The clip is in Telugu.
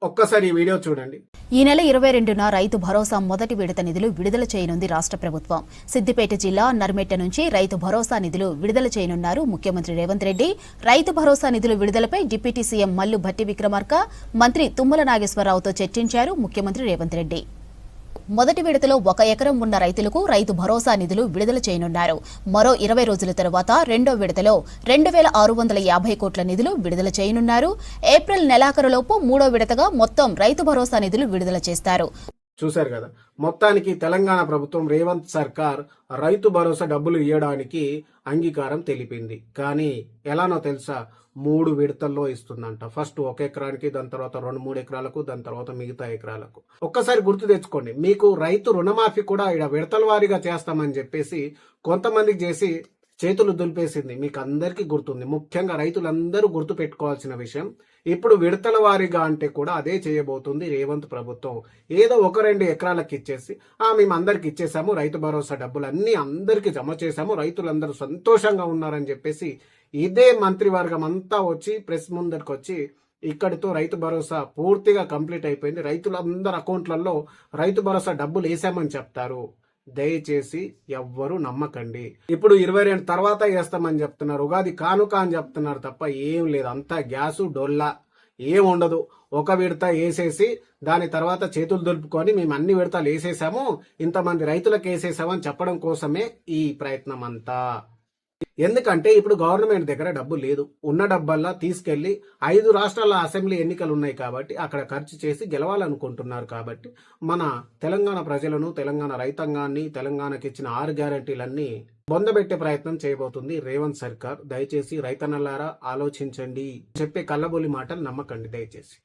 ఒక్కసారి ఈ వీడియో చూడండి. ఈ నెల 22న రైతు భరోసా మొదటి విడత నిధులు విడుదల చేయనుంది రాష్ట్ర ప్రభుత్వం. సిద్దిపేట జిల్లా నర్మెట్ట నుంచి రైతు భరోసా నిధులు విడుదల చేయనున్నారు ముఖ్యమంత్రి రేవంత్ రెడ్డి. రైతు భరోసా నిధుల విడుదలపై డిప్యూటీ సీఎం మల్లు భట్టి విక్రమార్క, మంత్రి తుమ్మల నాగేశ్వరరావుతో చర్చించారు ముఖ్యమంత్రి రేవంత్ రెడ్డి. మొదటి విడతలో 1 ఎకరం ఉన్న రైతులకు రైతు భరోసా నిధులు విడుదల చేయనున్నారు. మరో 20 రోజుల తర్వాత రెండో విడతలో 2650 కోట్ల నిధులు విడుదల చేయనున్నారు. ఏప్రిల్ నెలాఖరులోపు మూడో విడతగా మొత్తం రైతు భరోసా నిధులు విడుదల చేస్తారు. చూశారు కదా, మొత్తానికి తెలంగాణ ప్రభుత్వం రేవంత్ సర్కార్ రైతు భరోసా డబ్బులు ఇవ్వడానికి అంగీకారం తెలిపింది. కానీ ఎలానో తెలుసా, 3 విడతల్లో ఇస్తుందంట. ఫస్ట్ 1 ఎకరానికి, దాని తర్వాత 2-3 ఎకరాలకు, దాని తర్వాత మిగతా ఎకరాలకు. ఒక్కసారి గుర్తు తెచ్చుకోండి, మీకు రైతు రుణమాఫీ కూడా ఇక్కడ విడతల వారీగా చేస్తామని చెప్పేసి కొంతమందికి చేసి చేతులు దులిపేసింది. మీకు అందరికీ గుర్తుంది. ముఖ్యంగా రైతులందరూ గుర్తు పెట్టుకోవాల్సిన విషయం, ఇప్పుడు విడతల వారీగా అంటే కూడా అదే చేయబోతుంది రేవంత్ ప్రభుత్వం. ఏదో 1-2 ఎకరాలకు ఇచ్చేసి మేము అందరికి ఇచ్చేసాము, రైతు భరోసా డబ్బులు అన్ని అందరికి జమ చేశాము, రైతులందరూ సంతోషంగా ఉన్నారని చెప్పేసి ఇదే మంత్రివర్గం అంతా వచ్చి ప్రెస్ ముందరికి వచ్చి ఇక్కడితో రైతు భరోసా పూర్తిగా కంప్లీట్ అయిపోయింది, రైతులందరి అకౌంట్లలో రైతు భరోసా డబ్బులు వేసామని చెప్తారు. దయచేసి ఎవ్వరూ నమ్మకండి. ఇప్పుడు 22 తర్వాత వేస్తామని చెప్తున్నారు, ఉగాది కానుక అని చెప్తున్నారు తప్ప ఏం లేదు. అంతా గ్యాసు డొల్లా, ఏం ఉండదు. 1 విడత వేసేసి దాని తర్వాత చేతులు దులుపుకొని మేము అన్ని విడతలు వేసేసాము, ఇంతమంది రైతులకు వేసేసామని చెప్పడం కోసమే ఈ ప్రయత్నం అంతా. ఎందుకంటే ఇప్పుడు గవర్నమెంట్ దగ్గర డబ్బు లేదు. ఉన్న డబ్బల్లా తీసుకెళ్లి 5 రాష్ట్రాల అసెంబ్లీ ఎన్నికలు ఉన్నాయి కాబట్టి అక్కడ ఖర్చు చేసి గెలవాలనుకుంటున్నారు. కాబట్టి మన తెలంగాణ ప్రజలను, తెలంగాణ రైతాంగాన్ని, తెలంగాణకి ఇచ్చిన 6 గ్యారంటీలన్నీ బొందబెట్టే ప్రయత్నం చేయబోతుంది రేవంత్ సర్కార్. దయచేసి రైతన్నలారా ఆలోచించండి, చెప్పే కల్లబొల్లి మాటలు నమ్మకండి దయచేసి.